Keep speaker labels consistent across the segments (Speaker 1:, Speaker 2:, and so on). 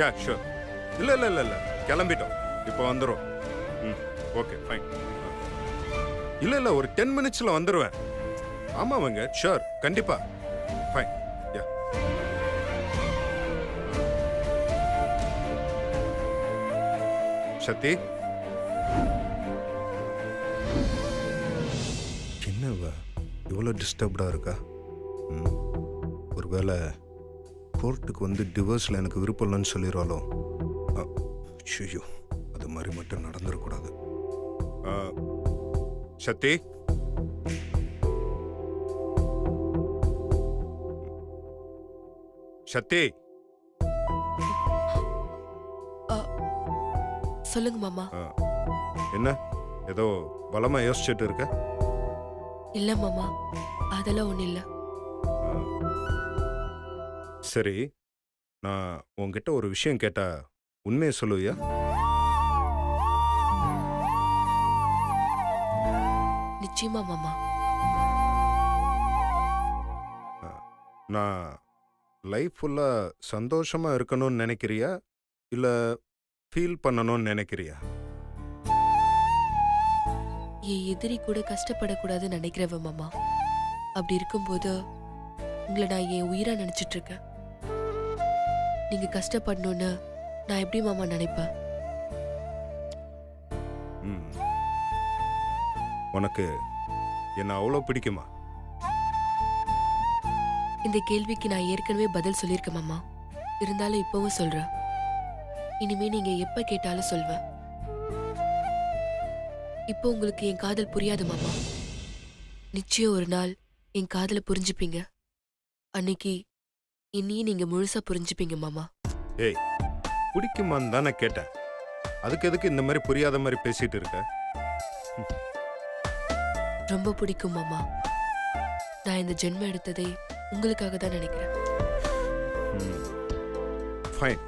Speaker 1: Yeah sure. இல்லை இல்லை இல்லை இல்லை கிளம்பிட்டோம், இப்போ வந்துடும். ம் ஓகே ஃபைன். இல்லை இல்லை ஒரு 10 மினிட்ஸில் வந்துடுவேன். ஆமாவங்க ஷூர் கண்டிப்பா. ஃபைன். யா சக்தி, என்னவ இவ்வளோ டிஸ்டர்ப்டாக இருக்கா? ஒருவேளை கோர்ட்டுக்கு வந்து டிவோர்ஸில் எனக்கு விருப்பம் இல்லைன்னு சொல்லிடுவாளோ? ஐயோ, அது மாதிரி மட்டும் நடந்துடக்கூடாது. சக்தி, சக்தி.
Speaker 2: சொல்லுங்க மாமா.
Speaker 1: என்ன ஏதோ பலமா யோசிச்சுட்டு இருக்க?
Speaker 2: இல்ல மாமா, அதெல்லாம் ஒண்ணு இல்ல.
Speaker 1: சரி, நான் உன்கிட்ட ஒரு விஷயம் கேட்டா உண்மையை சொல்லுவியா?
Speaker 2: நிச்சயமா மாமா.
Speaker 1: நான் லைஃப் ஃபுல்லா சந்தோஷமா இருக்கணும்னு நினைக்கிறியா இல்ல ஃபீல் பண்ணணும்னு நினைக்கிறியா?
Speaker 2: என் எதிரி கூட கஷ்டப்படக்கூடாதுன்னு நினைக்கிறவ மாமா. அப்படி இருக்கும்போது உங்களை நான் என் உயிரா நினைச்சிட்டு இருக்கேன். நீங்க கஷ்டப்படணும்னு நான் எப்படி மாமா நினைப்பேன்?
Speaker 1: உனக்கு என்ன அவ்வளோ பிடிக்குமா?
Speaker 2: இந்த கேள்விக்கு நான் ஏற்கனவே பதில் சொல்லியிருக்கேன் மாமா. இருந்தாலும் இப்பவும் சொல்றேன். இனிமே நீங்க எப்ப கேட்டாலும் சொல்வேன். இப்போ உங்களுக்கு என் காதல் புரியாது மாமா. நிச்சயம் ஒரு நாள் என் காதலை புரிஞ்சுப்பீங்க. அன்னைக்கு என்னையும் நீங்க முழுசா புரிஞ்சுப்பீங்க மாமா.
Speaker 1: ஏய், பிடிக்குமான்னு தானே கேட்டேன். அதுக்கு எதுக்கு இந்த மாதிரி புரியாத மாதிரி பேசிட்டு இருக்க?
Speaker 2: ரொம்ப பிடிக்கும் மாமா. நான் இந்த ஜென்மம் எடுத்ததே உங்களுக்காக தான் நினைக்கிறேன்.
Speaker 1: ஃபைன்,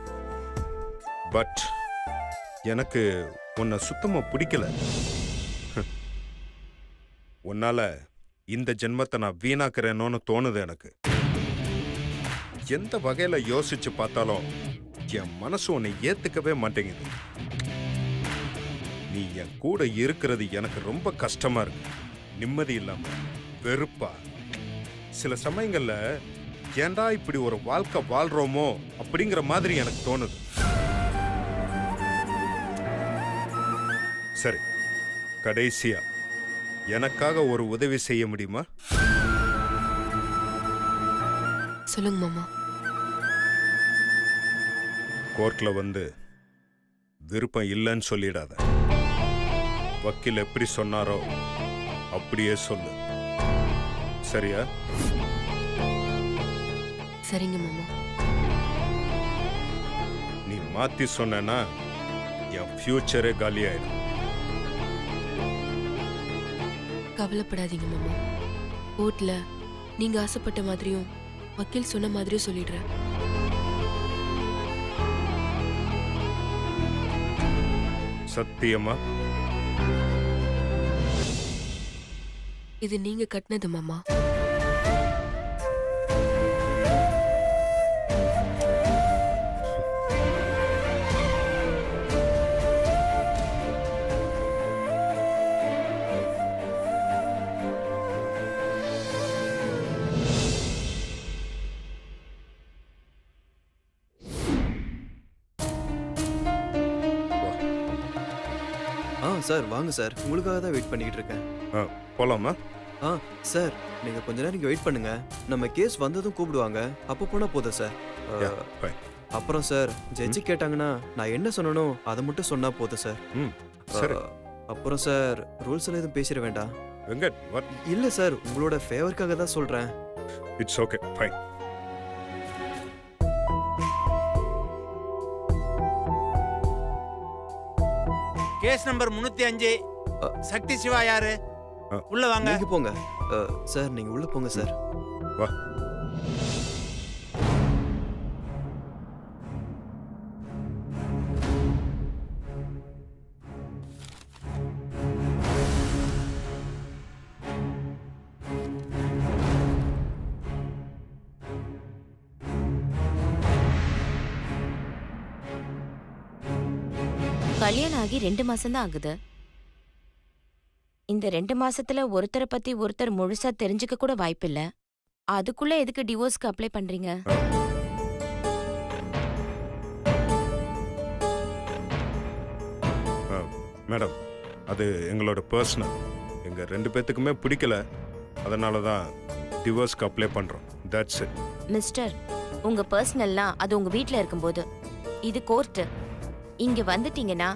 Speaker 1: பட் எனக்கு உன்னை சுத்தமா பிடிக்கல. உன்னால இந்த ஜென்மத்தை நான் வீணாக்குறேனோன்னு தோணுது எனக்கு. எந்த வகையில யோசிச்சு பார்த்தாலும் என் மனசு உன்னை ஏத்துக்கவே மாட்டேங்குது. நீ என் கூட இருக்கிறது எனக்கு ரொம்ப கஷ்டமா இருக்கு. நிம்மதி இல்லாம, வெறுப்பா. சில சமயங்கள்ல ஏன்டா இப்படி ஒரு வாழ்க்கை வாழ்றோமோ அப்படிங்கிற மாதிரி எனக்கு தோணுது. சரி, கடைசியா எனக்காக ஒரு உதவி செய்ய முடியுமா?
Speaker 2: சொல்லுங்க மாமா.
Speaker 1: கோர்ட்ல வந்து விருப்பம் இல்லைன்னு சொல்லிடாத. வக்கீல் எப்படி சொன்னாரோ அப்படியே சொல்லு, சரியா?
Speaker 2: சரிங்க மாமா.
Speaker 1: நீ மாத்தி சொன்னா என் ஃபியூச்சரே காலி ஆயிடும்.
Speaker 2: கவலைப்படாதீங்க மாமா. கோர்ட்ல நீங்க ஆசைப்பட்ட மாதிரியும் வக்கீல் சொன்ன மாதிரியும் சொல்லிடுறேன்.
Speaker 1: சத்தியமா?
Speaker 2: இது நீங்க கட்டினது மாமா.
Speaker 3: சார் வாங்க சார், உங்களுக்காக தான் வெயிட் பண்ணிக்கிட்டு இருக்கேன்.
Speaker 1: போலாமா?
Speaker 3: சார் நீங்க கொஞ்ச நேரம் இங்க வெயிட் பண்ணுங்க. நம்ம கேஸ் வந்ததும் கூப்பிடுவாங்க, அப்போ போனா போதும் சார். அப்புறம் சார் ஜட்ஜி கேட்டாங்கன்னா நான் என்ன சொன்னனோ அதை மட்டும் சொன்னா போதும் சார்.
Speaker 1: சரி.
Speaker 3: அப்புறம் சார் ரூல்ஸ் எல்லாம் எதுவும் பேசிட வேண்டாம்.
Speaker 1: வெங்கட்,
Speaker 3: இல்ல சார், உங்களோட ஃபேவருக்காக தான் சொல்றேன்.
Speaker 1: It's okay, fine.
Speaker 4: Case number 305. Sakthi Siva யாரு? உள்ள வாங்க.
Speaker 3: நீங்க போங்க சார், நீங்க உள்ள போங்க சார்.
Speaker 1: வா.
Speaker 5: கல்யாணம் ஆகி 2 மாசம் தான் ஆகுது. இந்த 2 மாசத்துல ஒருத்தரை பத்தி ஒருத்தர் முழுசா தெரிஞ்சுக்க கூட வாய்ப்பில்ல. அதுக்குள்ள எதுக்கு டிவோர்ஸ்க்கு அப்ளை பண்றீங்க?
Speaker 1: மேடம், அது எங்களோட பர்சனல். எங்கள் 2 பேத்துக்குமே பிடிக்கல. அதனால தான் டிவோர்ஸ்க்கு அப்ளை பண்ணுறோம். That's it.
Speaker 5: மிஸ்டர், உங்க பர்சனல்லாம் அது உங்க வீட்ல இருக்கும்போது, இது கோர்ட். இங்க வந்துட்டீங்கன்னா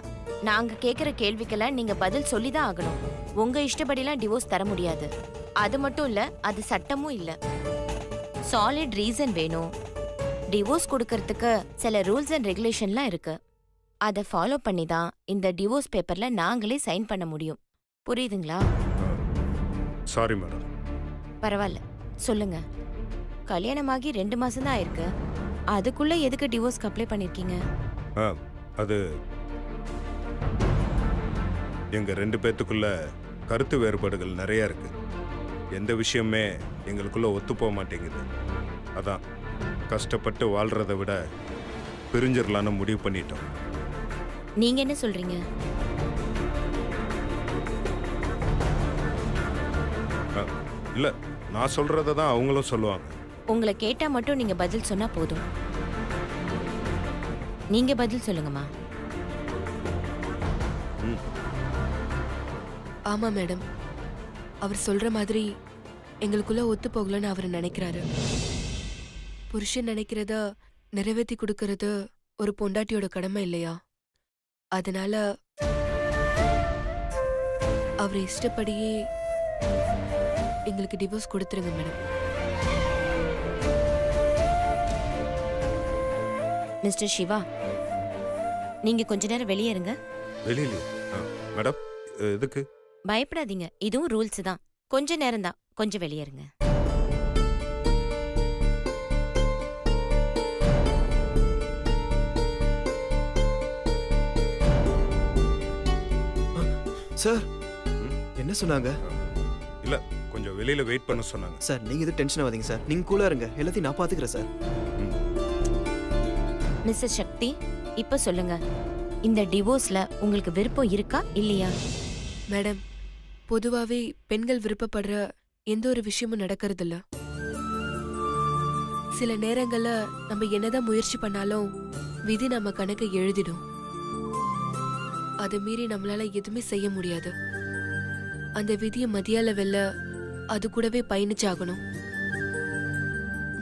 Speaker 5: நாங்க கேக்குற கேள்விக்கெல்லாம் நீங்க பதில் சொல்லி தான் ஆகணும். உங்க இஷ்டப்படிலாம் டிவோர்ஸ் தர முடியாது. அது மட்டும் இல்ல, அது சட்டமும் இல்ல. சாலிட் ரீசன் வேணும். டிவோர்ஸ் கொடுக்கறதுக்கு சில ரூல்ஸ் அண்ட் ரெகுலேஷன்லாம் இருக்கு. அதை ஃபாலோ பண்ணி தான் இந்த டிவோர்ஸ் பேப்பர்ல நாங்களே சைன் பண்ண முடியும். புரியுதுங்களா?
Speaker 1: Sorry madam.
Speaker 5: பரவாயில்ல, சொல்லுங்க. கல்யாணமாகி 2 மாசம் தான் ஆயிருக்கு. அதுக்குள்ள எதுக்கு டிவோர்ஸ்க்கு அப்ளை பண்ணிருக்கீங்க?
Speaker 1: அது எங்கள் 2 பேத்துக்குள்ள கருத்து வேறுபாடுகள் நிறைய இருக்கு. எந்த விஷயமே எங்களுக்குள்ள ஒத்து போக மாட்டேங்குது. அதான் கஷ்டப்பட்டு வாழ்றதை விட பிரிஞ்சிடலான்னு முடிவு பண்ணிட்டோம்.
Speaker 5: நீங்க என்ன சொல்றீங்க?
Speaker 1: இல்லை, நான் சொல்றதை தான் அவங்களும் சொல்லுவாங்க.
Speaker 5: உங்களை கேட்டா மட்டும் நீங்க பதில் சொன்னா போதும். நீங்க பதில் சொல்லுங்கம்மா.
Speaker 2: ஆமா மேடம், அவர் சொல்ற மாதிரி எங்களுக்குள்ள ஒத்து போகலன்னு அவர் நினைக்கிறாரு. புருஷன் நினைக்கிறத நிறைவேற்றி கொடுக்கறது ஒரு பொண்டாட்டியோட கடமை இல்லையா? அதனால அவர் இஷ்டப்படியே எங்களுக்கு டிவோர்ஸ் கொடுத்துருங்க மேடம்.
Speaker 5: மிஸ்டர் சிவா, நீங்க கொஞ்ச நேரம் வெளியே இருங்க.
Speaker 1: வெளியிலே மேடம், எதுக்கு?
Speaker 5: பயப்படாதீங்க, இதுவும் ரூல்ஸ் தான். கொஞ்ச நேரம் தான், கொஞ்சம் வெளியே இருங்க.
Speaker 3: சார் என்ன சொன்னாங்க?
Speaker 1: இல்லை, கொஞ்சம் வெளியில வெயிட் பண்ண சொன்னாங்க.
Speaker 3: சார் நீங்க இது டென்ஷன் ஆகாதீங்க சார். நீங்க கூலா இருங்க, எல்லாத்தையும் நான் பாத்துக்கிறேன் சார்.
Speaker 5: மிஸ்டர் சக்தி, இப்ப சொல்லுங்க, இந்த டிவோர்ஸ்ல உங்களுக்கு விருப்பம் இருக்கா இல்லையா?
Speaker 2: மேடம், பொதுவாவே பெண்கள் விருப்பப்படுற எந்த ஒரு விஷயமும் நடக்கறதில்ல. சில நேரங்கள்ல நம்ம என்னதான் முயற்சி பண்ணாலும் விதி நம்ம கணக்கை எழுதிடும். அதை மீறி நம்மளால எதுவுமே செய்ய முடியாது. அந்த விதியை மதியால வெல்ல அது கூடவே பயணிச்சாகணும்.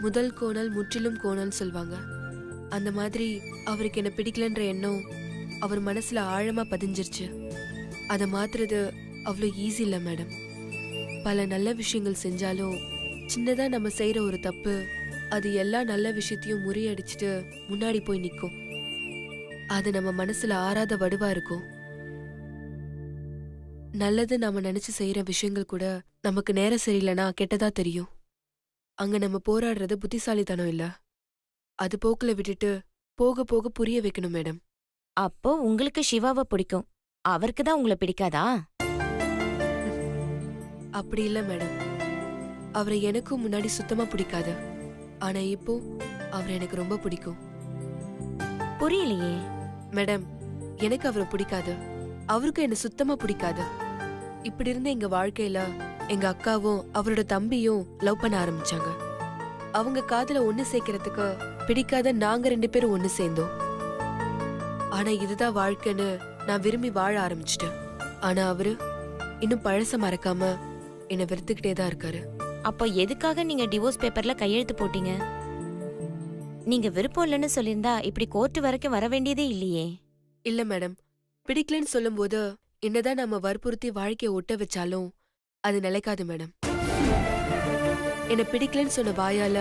Speaker 2: முதல் கோணல் முற்றிலும் கோணல் சொல்வாங்க. அந்த மாதிரி அவருக்கு என்ன பிடிக்கலன்ற எண்ணம் அவர் மனசுல ஆழமா பதிஞ்சிருச்சு. அதை மாத்துறது அவ்வளோ ஈஸி இல்லை மேடம். பல நல்ல விஷயங்கள் செஞ்சாலும் சின்னதா நம்ம செய்யற ஒரு தப்பு அது எல்லா நல்ல விஷயத்தையும் முறியடிச்சுட்டு முன்னாடி போய் நிற்கும். அது நம்ம மனசுல ஆறாத வடுவா இருக்கும். நல்லது நாம நினைச்சு செய்யற விஷயங்கள் கூட நமக்கு நேரம் சரியில்லைன்னா கெட்டதா தெரியும். அங்க நம்ம போராடுறது புத்திசாலித்தனம் இல்ல. அது போக்குல விட்டுட்டு போக போக புரிய வைக்கணும் மேடம்.
Speaker 5: அப்போ உங்களுக்கு சிவாவை பிடிக்கும், அவருக்கு தான் உங்களை பிடிக்காதா?
Speaker 2: அப்படி இல்ல மேடம். அவரை எனக்கும் முன்னாடி சுத்தமா பிடிக்காது. ஆனா இப்போ அவர் எனக்கு ரொம்ப பிடிக்கும்.
Speaker 5: புரியலையே.
Speaker 2: மேடம், எனக்கு அவரை பிடிக்காது, அவருக்கும் என்ன சுத்தமா பிடிக்காது. இப்படி இருந்த எங்க வாழ்க்கையில எங்க அக்காவும் அவரோட தம்பியும் லவ் பண்ண ஆரம்பிச்சாங்க. அவங்க காதல ஒண்ணு சேர்க்கறதுக்கு பிடிக்காத நாங்க 2 பேரும் ஒண்ணு சேர்ந்தோம். ஆனா இதுதான் வாழ்க்கைன்னு நான் விரும்பி வாழ ஆரம்பிச்சிட்டேன். ஆனா அவரு இன்னும் பழச மறக்காம என்னை வெறுத்துக்கிட்டே தான் இருக்காரு.
Speaker 5: அப்போ எதுக்காக நீங்க டிவோர்ஸ் பேப்பர்ல கையெழுத்து போட்டீங்க? நீங்க விருப்பம் இல்லைன்னு சொல்லியிருந்தா இப்படி கோர்ட் வரைக்கும் வர வேண்டியதே இல்லையே.
Speaker 2: இல்ல மேடம், பிடிக்கலன்னு சொல்லும்போது என்னதான் நம்ம வற்புறுத்தி வாழ்க்கையை ஒட்ட வச்சாலும் அது நிலைக்காது மேடம். என்ன பிடிக்கலன்னு சொன்ன வாயால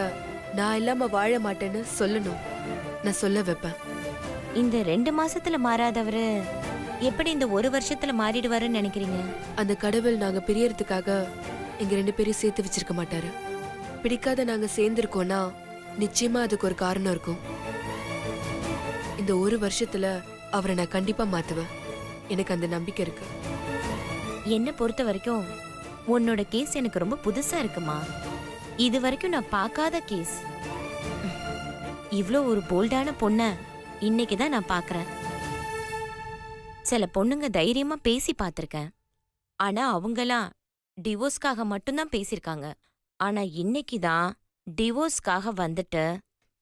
Speaker 2: நான் இல்லாம வாழ மாட்டேன்னு சொல்லணும். நான் சொல்ல வைப்பேன்.
Speaker 5: இந்த 2 மாசத்துல மாறாதவரு எப்படி இந்த 1 வருஷத்துல மாறிடுவாருன்னு நினைக்கிறீங்க?
Speaker 2: அந்த கடவுள் நாங்க பிரியறதுக்காக எங்க 2 பேரையும் சேர்த்து வச்சிருக்க மாட்டாரு. பிடிக்காத நாங்க சேர்ந்திருக்கோம்னா நிச்சயமா அதுக்கு ஒரு காரணம் இருக்கும். இந்த 1 வருஷத்துல அவரை நான் கண்டிப்பா மாத்துவேன். எனக்கு அந்த நம்பிக்கை இருக்கு.
Speaker 5: என்ன பொறுத்த வரைக்கும் உன்னோட கேஸ் எனக்கு ரொம்ப புதுசா இருக்குமா. இது வரைக்கும் நான் பார்க்காத கேஸ். இவ்ளோ ஒரு போல்டான பொண்ண இன்னைக்கு தான் நான் பார்க்கறேன். சில பொண்ணுங்க தைரியமா பேசி பார்த்திருக்கேன். ஆனா அவங்கலாம் டிவோர்ஸ்க்காக மட்டும்தான் பேசியிருக்காங்க. ஆனா இன்னைக்கு தான் டிவோர்ஸ்க்காக வந்துட்டு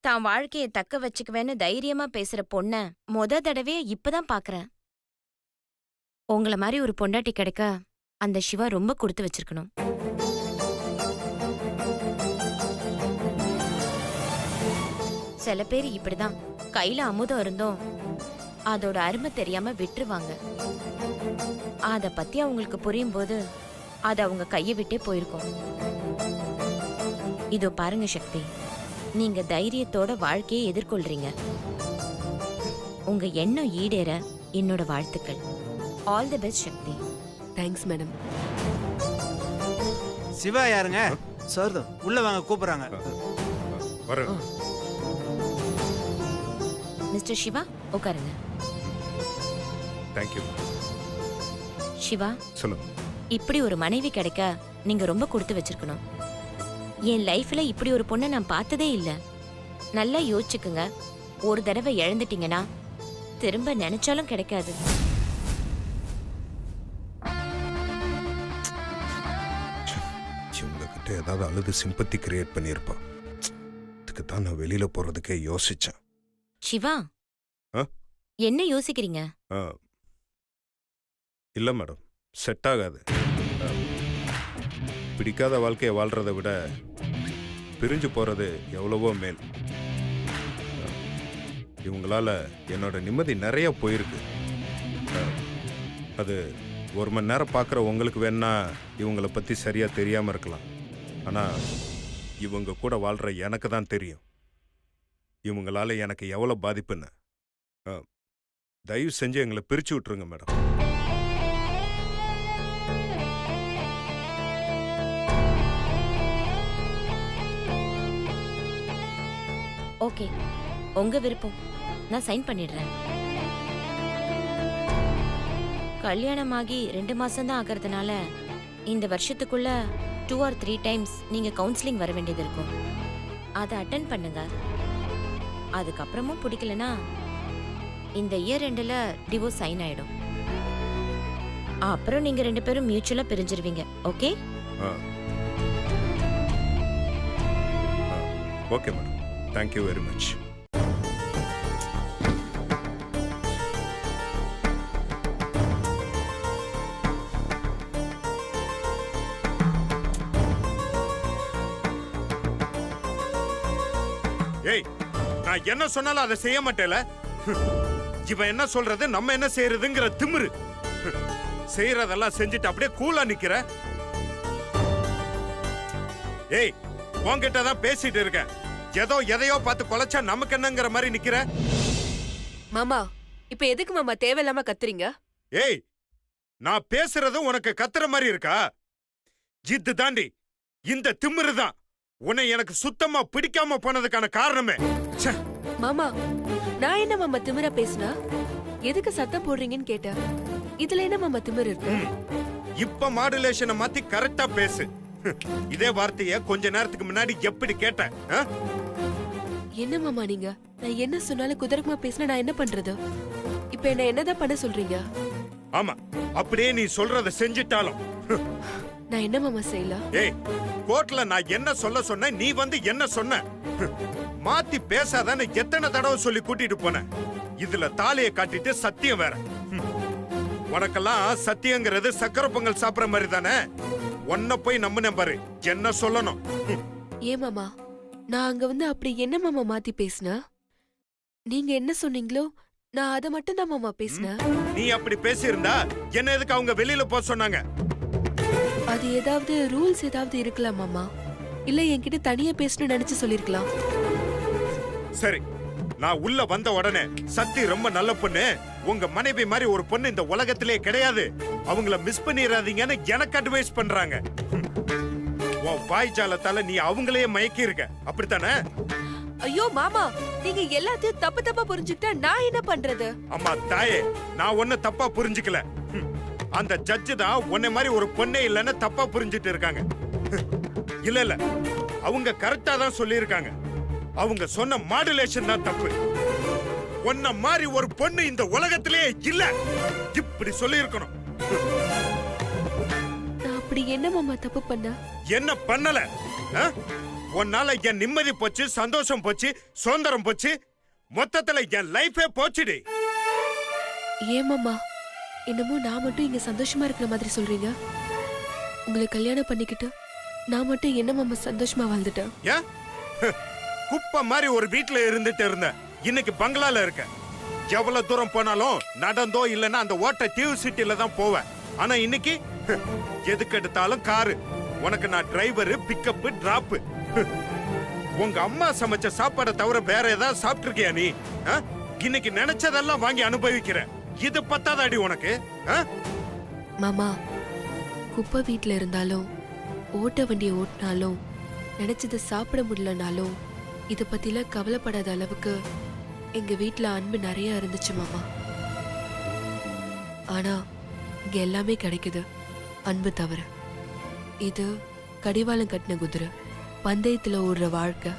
Speaker 5: தான் வாழ்க்கைய தக்க வச்சுக்குவேன்னு தைரியமா பேசுற பொண்ண தடவையா இப்பதான் பாக்குறேன். உங்கள மாதிரி ஒரு பொண்டாட்டி கிடைக்க அந்த சிவா ரொம்ப கொடுத்து வச்சிருக்கணும். சில பேர் இப்படிதான் கையில அமுதம் இருந்தும் அதோட அருமை தெரியாம விட்டுருவாங்க. அத பத்தி அவங்களுக்கு புரியும் போது அது அவங்க கையை விட்டே போயிருக்கும். இதோ பாருங்க சக்தி, நீங்க தைரியத்தோட வாழ்க்கையை எதிர்கொள்றீங்க. உங்க எண்ணம் ஈடேற என்னோட வாழ்த்துக்கள். All the best Sakthi.
Speaker 2: Thanks madam.
Speaker 4: Siva யாருங்க?
Speaker 3: சார் தான்.
Speaker 4: உள்ள வாங்க, கூப்பிடுறாங்க.
Speaker 1: வரேன்.
Speaker 5: மிஸ்டர் சிவா உட்காருங்க.
Speaker 1: தேங்க்யூ.
Speaker 5: சிவா,
Speaker 1: சொல்லுங்க.
Speaker 5: இப்படி ஒரு மனைவி கிடைக்க நீங்க ரொம்ப கொடுத்து வச்சிருக்கணும். என் லைஃப்ல இப்படி ஒரு பொண்ணை நான் பார்த்ததே இல்ல. நல்லா யோசிச்சுக்குங்க. ஒரு தடவை இழந்துட்டீங்கன்னா திரும்ப நினைச்சாலும் கிடைக்காது.
Speaker 1: உங்ககிட்ட ஏதாவது அழுது சிம்பத்தி கிரியேட் பண்ணியிருப்பா. இதுக்கு தான் நான் வெளியில போறதுக்கே யோசிச்சேன்.
Speaker 5: சிவா,
Speaker 1: ஆ?
Speaker 5: என்ன யோசிக்கிறீங்க?
Speaker 1: இல்ல மேடம், செட் ஆகாது. பிடிக்காத வாழ்க்கையை வாழ்றதை விட பிரிஞ்சு போறது எவ்வளவோ மேல். இவங்களால என்னோட நிம்மதி நிறைய போயிருக்கு. அது ஒரு மணி நேரம் பார்க்குற உங்களுக்கு வேணா இவங்கள பற்றி சரியாக தெரியாமல் இருக்கலாம். ஆனால் இவங்க கூட வாழ்கிற எனக்கு தான் தெரியும் இவங்களால எனக்கு எவ்வளோ பாதிப்புன்னு. தயவு செஞ்சு எங்களை பிரித்து விட்ருங்க மேடம்.
Speaker 5: ஓகே, உங்க விருப்பம். நான் சைன் பண்ணிடுறேன். கல்யாணமாகி 2 மாசம் தான் ஆகிறதுனால இந்த வருஷத்துக்குள்ள 2 or 3 டைம்ஸ் நீங்க கவுன்சிலிங் வர வேண்டியது இருக்கும். அதை அட்டென்ட் பண்ணுங்க. அதுக்கப்புறமும் பிடிக்கலனா இந்த இயர் எண்டில் டிவோர்ஸ் சைன் ஆயிடும். அப்புறம் நீங்க 2 பேரும் மியூச்சுவலா பிரிஞ்சிருவீங்க. Okay?
Speaker 1: Okay madam, thank you very much. ஏய், நான் என்ன சொன்னாலும் அதை செய்ய மாட்டேல. இவன் என்ன சொல்றது, நம்ம என்ன செய்யறதுங்கிற திமிரு. செய்யறதெல்லாம் செஞ்சுட்டு அப்படியே கூலா நிக்கிற. ஏய், உன்கிட்ட தான் பேசிட்டு இருக்கேன். ஏதோ எதையோ பார்த்து கொலைச்சா நமக்கு என்னங்கிற மாதிரி நிக்கிற.
Speaker 2: மாமா, இப்ப எதுக்கு மாமா தேவையில்லாம கத்துறீங்க?
Speaker 1: ஏய், நான் பேசுறது உனக்கு கத்துற மாதிரி இருக்கா? இது தாண்டி இந்த திமிரு தான் உன்னை எனக்கு சுத்தமா பிடிக்காம போனதுக்கான காரணமே.
Speaker 2: மாமா, நான் என்ன மாமா திமிரா பேசினா? எதுக்கு சத்தம் போடுறீங்கன்னு கேட்டேன். இதுல என்ன மாமா திமிரு இருக்கு?
Speaker 1: இப்ப மாடுலேஷனை மாத்தி கரெக்டா பேசு. இதே வார்த்தைய கொஞ்ச நேரத்துக்கு முன்னாடி எப்படி கேட்டேன்?
Speaker 2: என்ன மாமா நீங்க? நான் என்ன சொன்னாலும் குதர்க்கமா பேசினா நான் என்ன பண்றது? இப்ப என்ன என்னதான் பண்ண சொல்றீங்க?
Speaker 1: ஆமா, அப்படியே நீ சொல்றத செஞ்சிட்டாலும்
Speaker 2: நான் என்ன மாமா செய்யலாம்?
Speaker 1: ஏய், கோர்ட்ல நான் என்ன சொல்ல சொன்னேன், நீ வந்து என்ன சொன்ன? மாத்தி பேசாதான்னு எத்தனை தடவை சொல்லி கூட்டிட்டு போன. இதுல தாலியை காட்டிட்டு சத்தியம் வேற. உனக்கெல்லாம் சத்தியங்கிறது சக்கரை பொங்கல் சாப்பிடுற மாதிரி தானே. உன்ன போய் நம்பினேன் பாரு, என்ன சொல்லணும்?
Speaker 2: ஏ மாமா, நான் அங்க வந்து அப்படி என்ன மாமா மாத்தி பேசினா? நீங்க என்ன சொன்னீங்களோ நான் அதை மட்டும் தான் மாமா பேசினேன்.
Speaker 1: நீ அப்படி பேசியிருந்தா என்ன எதுக்கு அவங்க வெளியில போக சொன்னாங்க?
Speaker 2: அது ஏதாவது ரூல்ஸ் ஏதாவது இருக்கலாம் மாமா. இல்ல என்கிட்ட தனியா பேசணும்னு நினைச்சு சொல்லிருக்கலாம்.
Speaker 1: சரி, நான் உள்ள வந்த உடனே சத்தி ரொம்ப நல்ல பொண்ணு, உங்க மனைவி மாதிரி ஒரு பொண்ணு இந்த உலகத்திலே கிடையாது, அவங்கள மிஸ் பண்ணிடாதீங்கன்னு எனக்கு அட்வைஸ் பண்றாங்க. உன் வாய்ஜாலத்தால நீ அவங்களையே மயக்கி இருக்க, அப்படித்தானே?
Speaker 2: ஐயோ மாமா, நீங்க எல்லாத்தையும் தப்பு தப்பா புரிஞ்சுக்கிட்டா நான் என்ன பண்றது?
Speaker 1: அம்மா தாயே, நான் ஒன்ன தப்பா புரிஞ்சுக்கல. அந்த ஜட்ஜு தான் உன்னை மாதிரி ஒரு பொண்ணே இல்லைன்னு தப்பா புரிஞ்சுட்டு இருக்காங்க. இல்ல இல்ல, அவங்க கரெக்டா தான் சொல்லி இருக்காங்க. அவங்க சொன்ன மாடுலேஷன் தான் தப்பு. உன்ன மாதிரி ஒரு பொண்ணு இந்த உலகத்திலே இல்ல. இப்படி சொல்லி இருக்கணும்.
Speaker 2: நான் அப்படி என்ன மாமா தப்பு பண்ண?
Speaker 1: என்ன பண்ணல? ஆ? உன்னால என் நிம்மதி போச்சு, சந்தோஷம் போச்சு, சுதந்திரம் போச்சு, மொத்தத்துல என் லைஃபே போச்சுடி.
Speaker 2: ஏன் மாமா என்னமோ நான் மட்டும் இங்க சந்தோஷமா இருக்கிற மாதிரி சொல்றீங்க? உங்களை கல்யாணம் பண்ணிக்கிட்டு நான் மட்டும் என்ன மாமா சந்தோஷமா வாழ்ந்துட்டேன்?
Speaker 1: ஏன்? குப்பை மாதிரி ஒரு வீட்டுல இருந்துட்டு இருந்த, இன்னைக்கு பங்களால இருக்க. எவ்வளவு தூரம் போனாலும் நடந்தோ இல்லைன்னா அந்த ஓட்ட டியூ சிட்டில தான் போவேன். ஆனா இன்னைக்கு எதுக்கு எடுத்தாலும் காரு. உனக்கு நான் டிரைவரு, பிக்கப், டிராப். உங்க அம்மா சமைச்ச சாப்பாடை தவிர வேற ஏதாவது சாப்பிட்டிருக்கியா நீ? ஆ? இன்னைக்கு நினைச்சதெல்லாம் வாங்கி அனுபவிக்கிற. இது பத்தாதாடி உனக்கு? ஆ?
Speaker 2: மாமா குப்பை வீட்ல இருந்தாலும் ஓட்ட வண்டியை ஓட்டினாலும் நினைச்சதை சாப்பிட முடியலனாலும் இத பத்திலாம் கவலைப்படாத அளவுக்கு எங்க வீட்ல அன்பு நிறைய இருந்துச்சு மாமா. ஆனா இங்க எல்லாமே கிடைக்குது, அன்பு தவிர. இது கடிவாளம் கட்டின குதிரை, பந்தயத்துல ஓடுற வாழ்க்கை.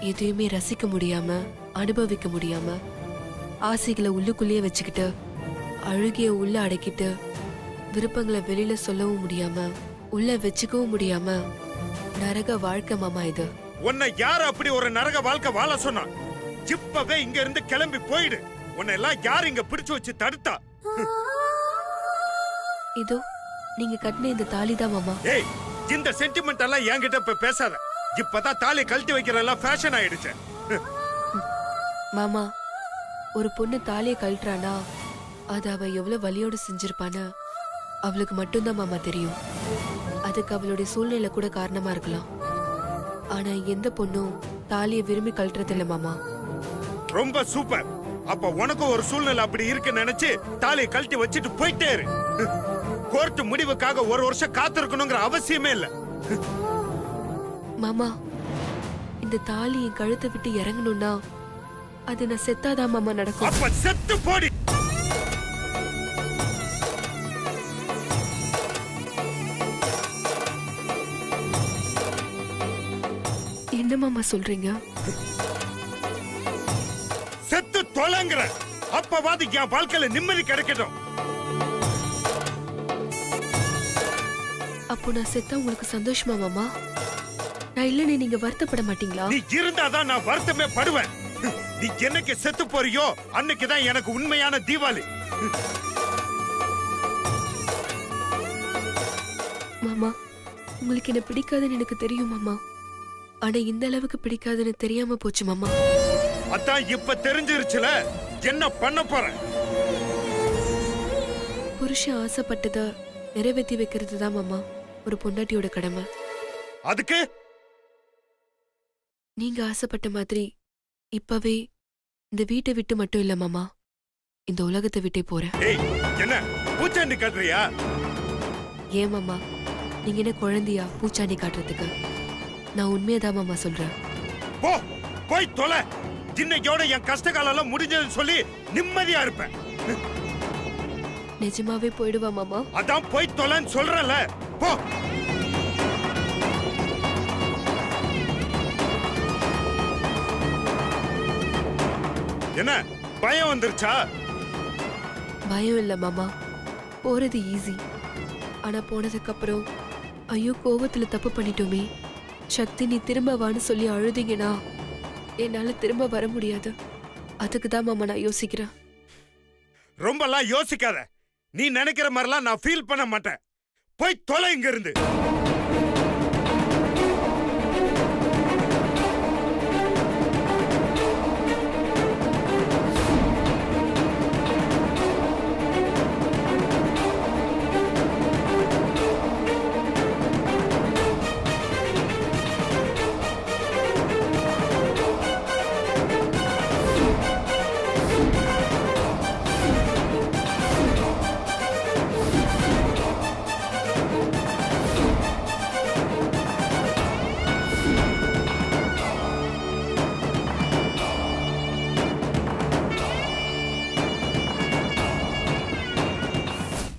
Speaker 2: எதையுமே ரசிக்க முடியாம, அனுபவிக்க முடியாம, ஆசைகளை உள்ளுக்குள்ளேயே வச்சுக்கிட்டு, அழுகிய உள்ள அடக்கிட்டு, விருப்பங்களை வெளியில சொல்லவும் முடியாம, உள்ள வச்சுக்கவும் முடியாம நரக வாழ்க்கை மாமா இது.
Speaker 1: உன்னை யார் அப்படி ஒரு நரக வாழ்க்கை வாழ சொன்னா? இப்பவே இங்க இருந்து கிளம்பி போயிடு. உன்னை எல்லாம் யார் இங்க பிடிச்சு வச்சு தடுத்தா?
Speaker 2: இதோ நீங்க கட்டின இந்த தாலி தான் மாமா.
Speaker 1: ஏய், இந்த சென்டிமெண்ட் எல்லாம் என்கிட்ட இப்ப பேசாத. இப்பதான் தாலி கழட்டி வைக்கிறதெல்லாம் ஃபேஷன் ஆயிடுச்சு.
Speaker 2: மாமா ஒரு பொண்ணு தாலியை கழட்டுறானா அது அவ எவ்வளவு வலியோடு செஞ்சிருப்பான்னு அவளுக்கு மட்டும்தான் மாமா தெரியும். அதுக்கு அவளுடைய சூழ்நிலை கூட காரணமா இருக்கலாம். ஆனா எந்த பொண்ணும் தாலியை விரும்பி கழட்டுறதில்ல மாமா.
Speaker 1: ரொம்ப சூப்பர். அப்ப உனக்கு ஒரு சூழ்நிலை அப்படி இருக்குன்னு நினைச்சு தாலியை கழட்டி வச்சுட்டு போயிட்டே இரு. கோர்ட் முடிவுக்காக ஒரு வருஷம் காத்திருக்கணுங்கிற அவசியமே இல்ல.
Speaker 2: மாமா இந்த தாலி என் கழுத்தை விட்டு இறங்கணும்னா அது நான் செத்தாதான் மாமா நடக்கும்.
Speaker 1: அப்ப செத்து போடி.
Speaker 2: என்ன மாமா சொல்றீங்க?
Speaker 1: செத்து தொலைங்கிற. அப்பவாது என் வாழ்க்கையில நிம்மதி கிடைக்கட்டும்.
Speaker 2: அப்போ நான் செத்தா உங்களுக்கு சந்தோஷமா மாமா? நான் இல்லன்னு நீங்க வருத்தப்பட மாட்டீங்களா?
Speaker 1: நீ இருந்தாதான் நான் வருத்தமே படுவேன். நீ என்னைக்கு செத்து போறியோ அன்னைக்குதான் எனக்கு உண்மையான தீபாவளி.
Speaker 2: மாமா உங்களுக்கு என்ன பிடிக்காதுன்னு எனக்கு தெரியும் மாமா. ஆனா இந்த அளவுக்கு பிடிக்காதுன்னு தெரியாம போச்சு மாமா.
Speaker 1: அதான் இப்ப தெரிஞ்சிருச்சுல, என்ன பண்ண போறேன்?
Speaker 2: புருஷன் ஆசைப்பட்டத நிறைவேற்றி வைக்கிறது தான் மாமா ஒரு பொண்டாட்டியோட கடமை.
Speaker 1: அதுக்கு
Speaker 2: நீங்க ஆசைப்பட்ட மாதிரி இப்பவே இந்த வீட்டை விட்டு மட்டும் இல்ல மாமா, இந்த உலகத்தை விட்டே போறேன்.
Speaker 1: ஏய், என்ன பூச்சாண்டி காட்டுறியா?
Speaker 2: ஏன் மாமா நீங்க என்ன குழந்தையா பூச்சாண்டி காட்டுறதுக்கு? நான் உண்மையதான் மாமா சொல்றேன்.
Speaker 1: போ, போய் தொலை. இன்னைக்கோட என் கஷ்டகாலம் எல்லாம் முடிஞ்சதுன்னு சொல்லி நிம்மதியா இருப்பேன்.
Speaker 2: நிஜமாவே போயிடுவா மாமா?
Speaker 1: அதான் போய் தொலைன்னு சொல்றல. போ. என்ன பயம் வந்துருச்சா?
Speaker 2: பயம் இல்ல மாமா, போறது ஈஸி. ஆனா போனதுக்கு அப்புறம் ஐயோ கோவத்துல தப்பு பண்ணிட்டோமே, சக்தி நீ திரும்ப வான்னு சொல்லி அழுதீங்கன்னா என்னால திரும்ப வர முடியாது. அதுக்கு தான் மாமா நான் யோசிக்கிறேன்.
Speaker 1: ரொம்பலாம் யோசிக்காத. நீ நினைக்கிற மாதிரிலாம் நான் ஃபீல் பண்ண மாட்டேன். போய் தொலை இங்க இருந்து.